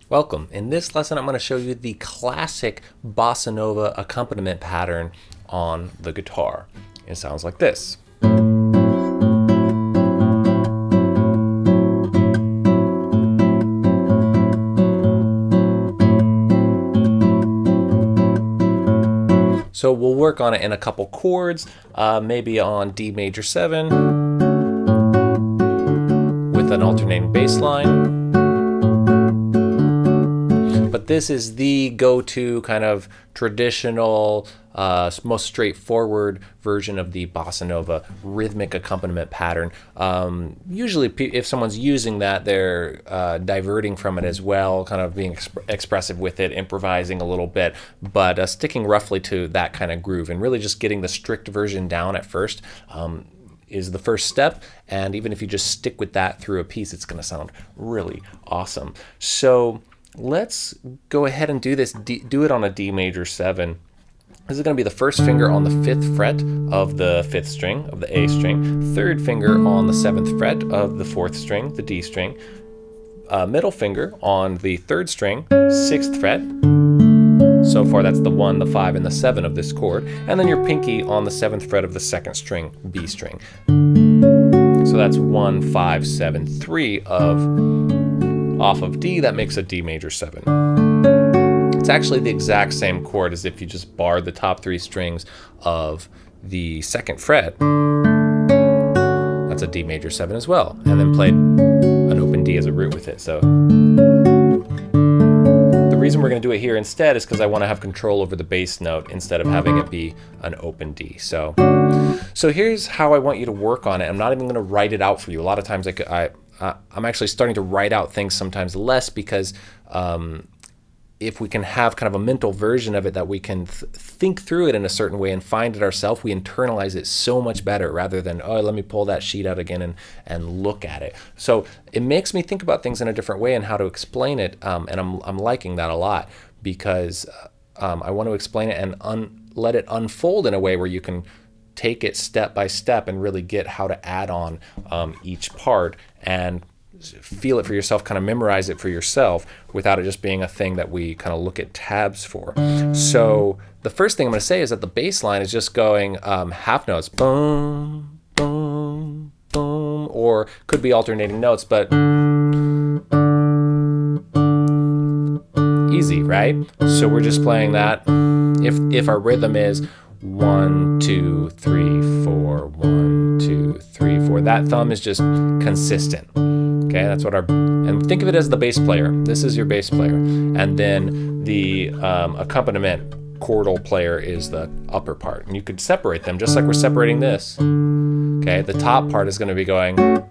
Welcome. In this lesson, I'm going to show you the classic bossa nova accompaniment pattern on the guitar. It sounds like this. So we'll work on it in a couple chords, maybe on D major 7 with an alternating bass line. But this is the go-to kind of traditional, most straightforward version of the bossa nova rhythmic accompaniment pattern. Usually if someone's using that, they're diverting from it as well, kind of being expressive with it, improvising a little bit, but sticking roughly to that kind of groove and really just getting the strict version down at first. Is the first step, and even if you just stick with that through a piece, it's going to sound really awesome. So let's go ahead and do this. Do it on a D major 7. This is going to be the first finger on the 5th fret of the 5th string of the A string, 3rd finger on the 7th fret of the 4th string, the D string, middle finger on the 3rd string, 6th fret. So far that's the 1, the 5, and the 7 of this chord, and then your pinky on the 7th fret of the 2nd string, B string. So that's 1, 5, 7, 3 off of D. That makes a D major 7. It's actually the exact same chord as if you just barred the top 3 strings of the 2nd fret. That's a D major 7 as well, and then played an open D as a root with it. So the reason we're going to do it here instead is because I want to have control over the bass note instead of having it be an open D. So here's how I want you to work on it. I'm not even going to write it out for you. A lot of times I'm actually starting to write out things sometimes less because if we can have kind of a mental version of it that we can think through it in a certain way and find it ourselves, we internalize it so much better rather than, oh, let me pull that sheet out again and look at it. So it makes me think about things in a different way and how to explain it, and I'm liking that a lot because I want to explain it and let it unfold in a way where you can take it step by step and really get how to add on each part and feel it for yourself, kind of memorize it for yourself without it just being a thing that we kind of look at tabs for. So the first thing I'm going to say is that the bass line is just going half notes, boom, boom, boom, or could be alternating notes, but easy, right? So we're just playing that. If our rhythm is 1, 2, 3, 4, 1, 2, 3, 4. That thumb is just consistent. Okay, that's what and think of it as the bass player. This is your bass player. And then the accompaniment chordal player is the upper part. And you could separate them just like we're separating this. Okay, the top part is going to be going.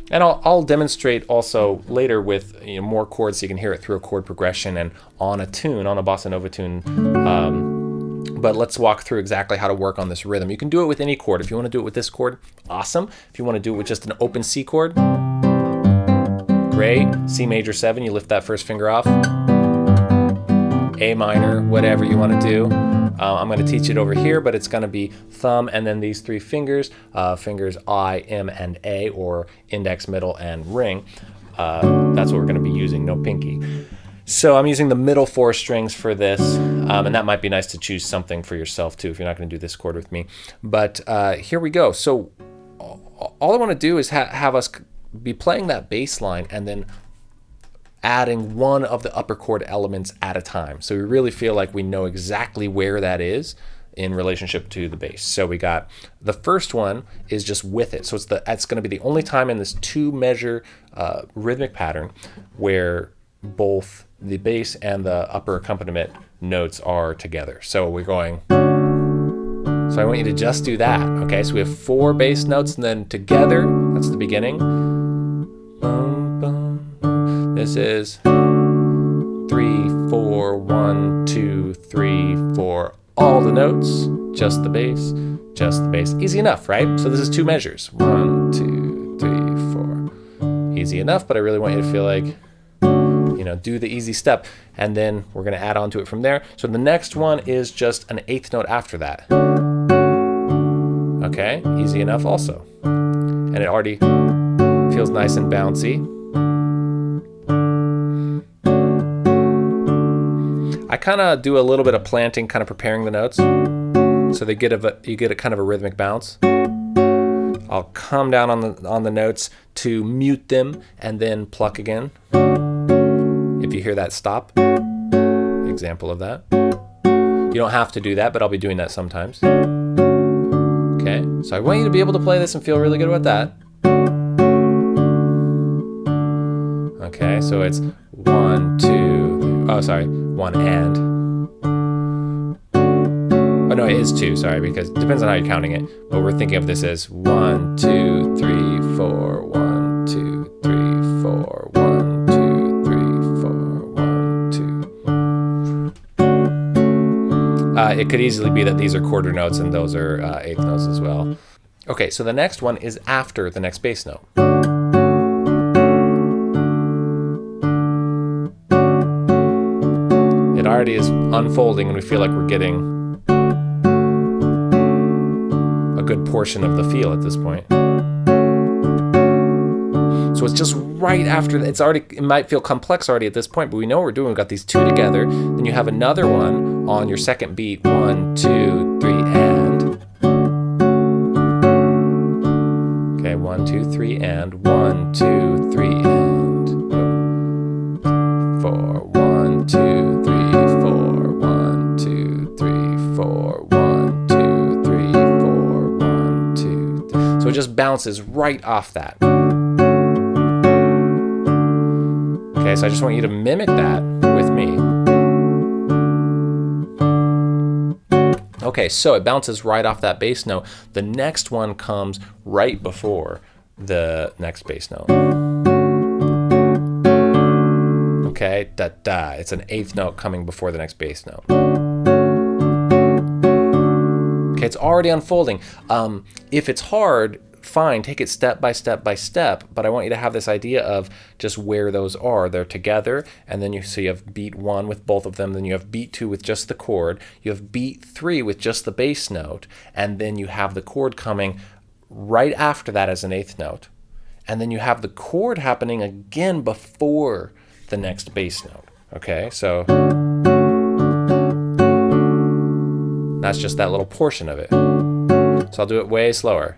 And I'll demonstrate also later with more chords so you can hear it through a chord progression and on a tune, on a bossa nova tune. But let's walk through exactly how to work on this rhythm. You can do it with any chord. If you want to do it with this chord, awesome. If you want to do it with just an open C chord, great. C major 7, you lift that first finger off. A minor, whatever you want to do. I'm going to teach it over here, but it's going to be thumb and then these 3 fingers, fingers I, M, and A, or index, middle, and ring. That's what we're going to be using, no pinky. So I'm using the middle 4 strings for this, and that might be nice to choose something for yourself too if you're not going to do this chord with me. But here we go. So all I want to do is have us be playing that bass line and then adding one of the upper chord elements at a time. So we really feel like we know exactly where that is in relationship to the bass. So we got the first one is just with it. So it's going to be the only time in this 2 measure rhythmic pattern where both the bass and the upper accompaniment notes are together. So we're going. So I want you to just do that. Okay, so we have 4 bass notes and then together, that's the beginning. This is 3, 4, 1, 2, 3, 4. All the notes, just the bass, just the bass. Easy enough, right? So this is 2 measures. 1, 2, 3, 4. easy enough, but I really want you to feel like, do the easy step, and then we're going to add on to it from there. So the next one is just an eighth note after that. Okay, easy enough also. And it already feels nice and bouncy. I kind of do a little bit of planting, kind of preparing the notes, so you get a kind of a rhythmic bounce. I'll come down on the notes to mute them and then pluck again. If you hear that stop, example of that. You don't have to do that, but I'll be doing that sometimes. Okay, so I want you to be able to play this and feel really good about that. Okay, so it's 1, 2, oh sorry, 1 and. Oh no, it is 2, sorry, because it depends on how you're counting it. But we're thinking of this as 1, 2, 3, 4, 1, 2, 3, 4, 1, 2, 3, 4, 1, 2. It could easily be that these are quarter notes and those are eighth notes as well. Okay, so the next one is after the next bass note. It already is unfolding and we feel like we're getting a good portion of the feel at this point. So it's just right after that. It might feel complex already at this point, but we know what we're doing. We've got these two together. Then you have another one on your second beat. 1, 2, 3, and. Okay, 1, 2, 3, and. 1, 2, 3, and. 4, 1, 2, 3, 4, 1, 2, 3, 4, 1, 2, 3, 4, 1, 2, 3. So it just bounces right off that. Okay, so I just want you to mimic that with me. Okay, so it bounces right off that bass note. The next one comes right before the next bass note. Okay, da da. It's an eighth note coming before the next bass note. Okay, it's already unfolding. If it's hard, fine, take it step by step by step, but I want you to have this idea of just where those are. They're together, and then you have beat 1 with both of them, then you have beat 2 with just the chord, you have beat 3 with just the bass note, and then you have the chord coming right after that as an eighth note, and then you have the chord happening again before the next bass note. Okay, so that's just that little portion of it. So I'll do it way slower.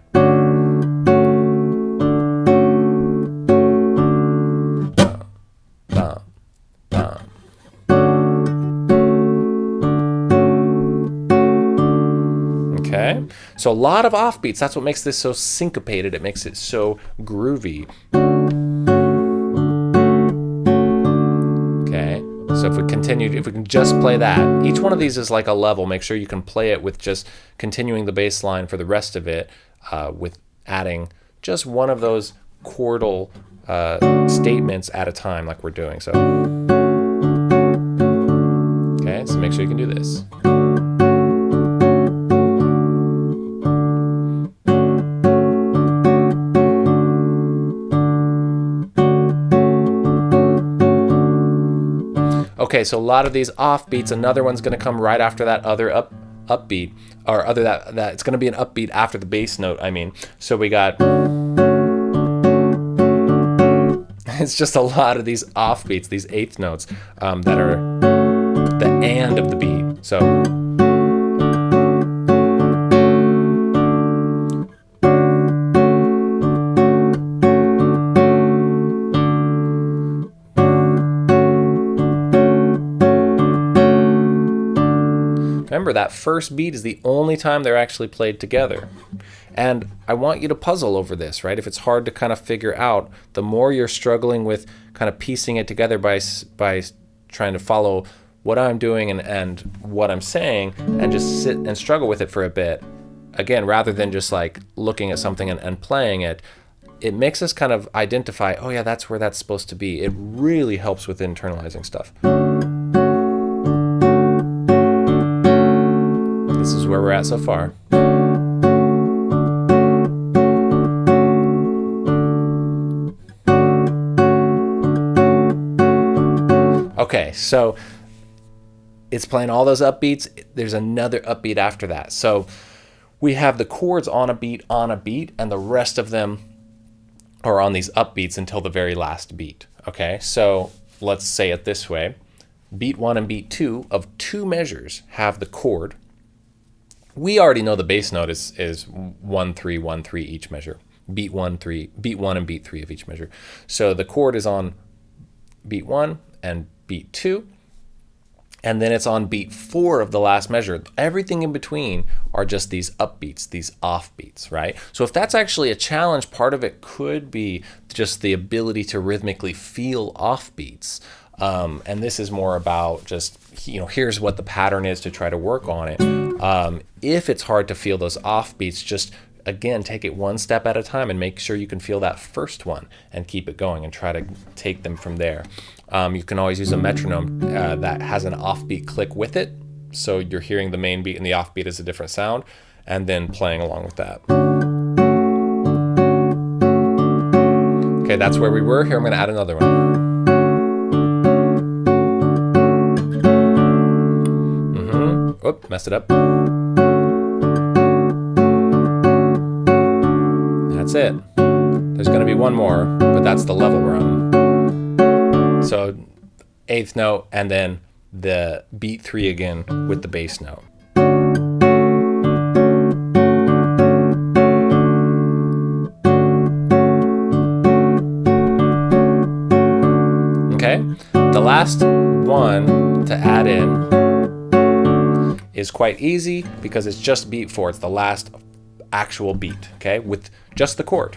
Okay, so a lot of offbeats. That's what makes this so syncopated. It makes it so groovy. Okay, so if we can just play that, each one of these is like a level. Make sure you can play it with just continuing the bass line for the rest of it, with adding just one of those chordal statements at a time, like we're doing. So, okay, so make sure you can do this. Okay, so a lot of these offbeats, another one's going to come right after that other upbeat, or other that it's going to be an upbeat after the bass note, I mean. So we got, it's just a lot of these offbeats, these eighth notes that are the and of the beat. So remember, that first beat is the only time they're actually played together. And I want you to puzzle over this, right? If it's hard to kind of figure out, the more you're struggling with kind of piecing it together by trying to follow what I'm doing and what I'm saying, and just sit and struggle with it for a bit, again, rather than just like looking at something and playing it, it makes us kind of identify, oh yeah, that's where that's supposed to be. It really helps with internalizing stuff. This is where we're at so far. Okay, so it's playing all those upbeats. There's another upbeat after that. So we have the chords on a beat, and the rest of them are on these upbeats until the very last beat. Okay, so let's say it this way. Beat 1 and beat 2 of 2 measures have the chord. We already know the bass note is 1 3 1 3 each measure. Beat 1 and beat 3 of each measure. So the chord is on beat 1 and beat 2, and then it's on beat 4 of the last measure. Everything in between are just these upbeats, these offbeats, right? So if that's actually a challenge, part of it could be just the ability to rhythmically feel offbeats. And this is more about just, here's what the pattern is to try to work on it. If it's hard to feel those offbeats, just again, take it one step at a time and make sure you can feel that first one and keep it going and try to take them from there. You can always use a metronome that has an offbeat click with it. So you're hearing the main beat and the offbeat is a different sound, and then playing along with that. Okay, that's where we were. Here I'm going to add another one. Oop, messed it up. That's it. There's going to be one more, but that's the level run. So 8th note, and then the beat 3 again with the bass note. Okay, the last one to add in is quite easy because it's just beat 4. It's the last actual beat, okay, with just the chord.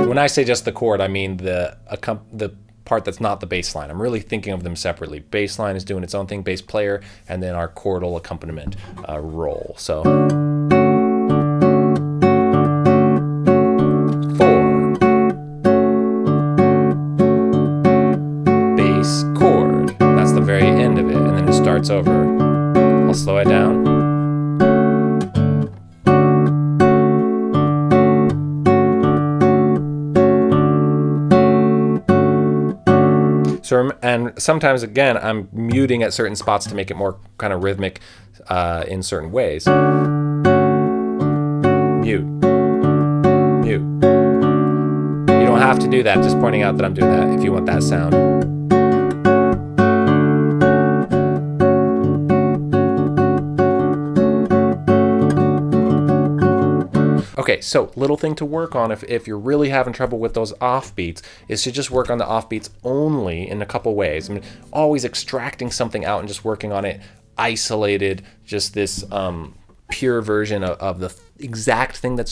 When I say just the chord, I mean the part that's not the bass line. I'm really thinking of them separately. Bass line is doing its own thing, bass player, and then our chordal accompaniment roll. So 4, bass chord. That's the very end of it, and then it starts over. I'll slow it down. So, and sometimes, again, I'm muting at certain spots to make it more kind of rhythmic in certain ways. Mute. Mute. You don't have to do that, just pointing out that I'm doing that if you want that sound. Okay, so little thing to work on if you're really having trouble with those offbeats is to just work on the offbeats only in a couple ways. I mean, always extracting something out and just working on it isolated, just this pure version of the exact thing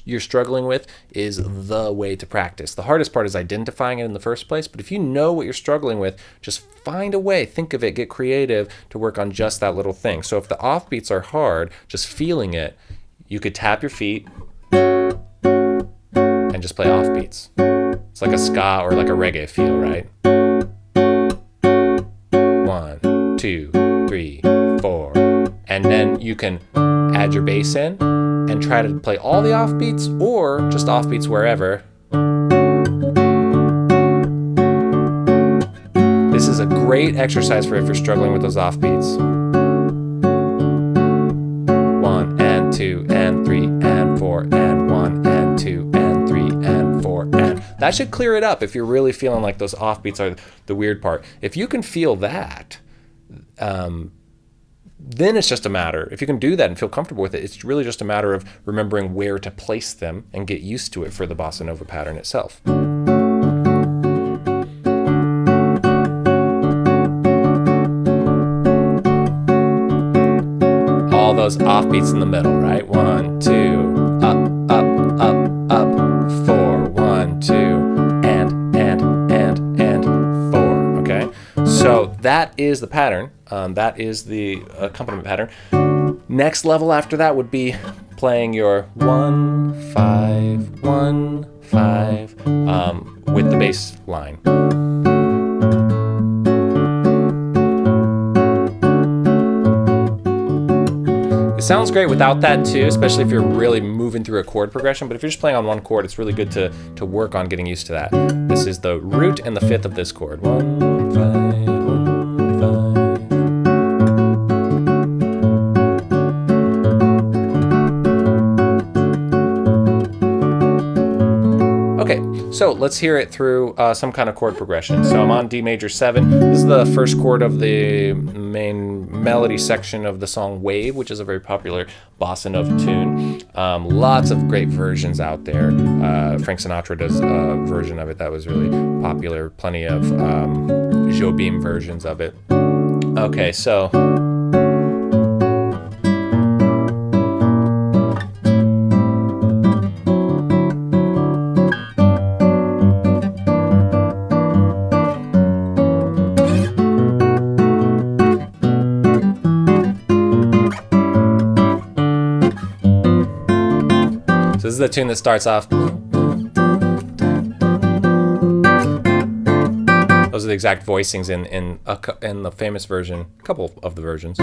you're struggling with is the way to practice. The hardest part is identifying it in the first place, but if you know what you're struggling with, just find a way, think of it, get creative to work on just that little thing. So if the offbeats are hard, just feeling it, you could tap your feet and just play offbeats. It's like a ska or like a reggae feel, right? 1, 2, 3, 4. And then you can add your bass in and try to play all the offbeats or just offbeats wherever. This is a great exercise for if you're struggling with those offbeats. 1 and 2 and 3 and 4 and 1 and 2 and 3 and 4 and that should clear it up if you're really feeling like those offbeats are the weird part. If you can feel that, then it's just a matter, if you can do that and feel comfortable with it, it's really just a matter of remembering where to place them and get used to it for the bossa nova pattern itself. All those offbeats in the middle, right? 1, 2, up, up, up, up, 4, 1, 2, and 4, okay? So that is the pattern. That is the accompaniment pattern. Next level after that would be playing your 1, 5, 1, 5 with the bass line. sounds great without that too, especially if you're really moving through a chord progression. But if you're just playing on one chord, it's really good to work on getting used to that. This is the root and the fifth of this chord. 1, 5, 1, 5. Okay, so let's hear it through some kind of chord progression. So I'm on D major 7. This is the first chord of the main melody section of the song Wave, which is a very popular bossa nova tune. Lots of great versions out there. Frank Sinatra does a version of it that was really popular. Plenty of Jobim versions of it. Okay, so... So this is the tune that starts off. Those are the exact voicings in the famous version, a couple of the versions.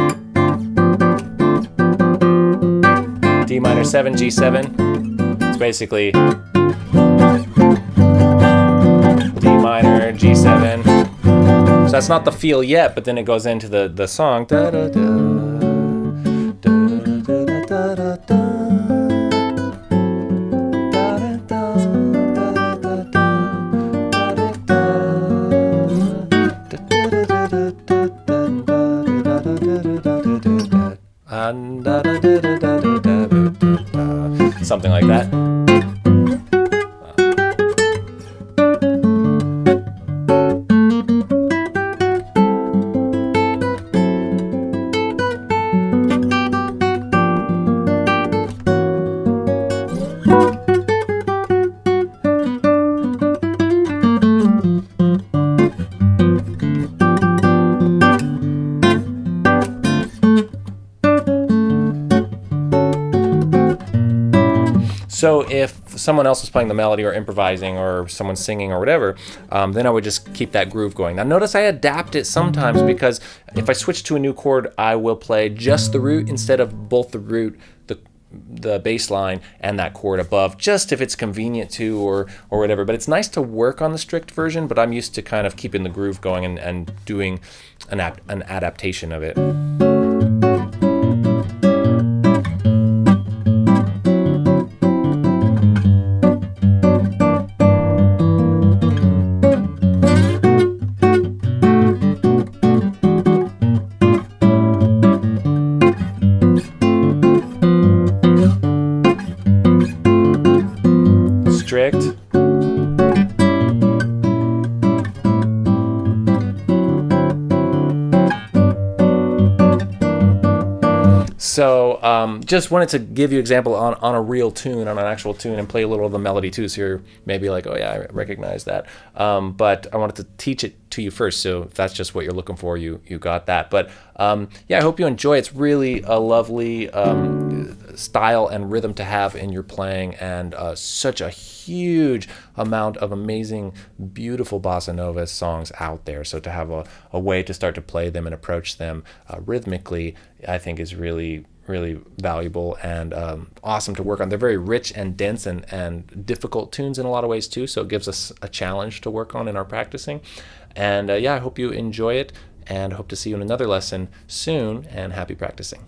D minor 7, G7. It's basically D minor, G7. So that's not the feel yet, but then it goes into the song. Da, da, da, da, da, da, da, da. Something like that. So if someone else is playing the melody or improvising or someone's singing or whatever, then I would just keep that groove going. Now notice I adapt it sometimes because if I switch to a new chord, I will play just the root instead of both the root, the bass line, and that chord above, just if it's convenient to or whatever. But it's nice to work on the strict version, but I'm used to kind of keeping the groove going and doing an adaptation of it. Strict. So just wanted to give you an example on a real tune, on an actual tune, and play a little of the melody too, so you're maybe like, oh yeah, I recognize that. But I wanted to teach it to you first, so if that's just what you're looking for, you got that. But yeah, I hope you enjoy it. It's really a lovely style and rhythm to have in your playing, and such a huge amount of amazing, beautiful bossa nova songs out there. So to have a way to start to play them and approach them rhythmically, I think is really valuable and awesome to work on. They're very rich and dense and difficult tunes in a lot of ways too, so it gives us a challenge to work on in our practicing. And yeah, I hope you enjoy it, and hope to see you in another lesson soon, and happy practicing.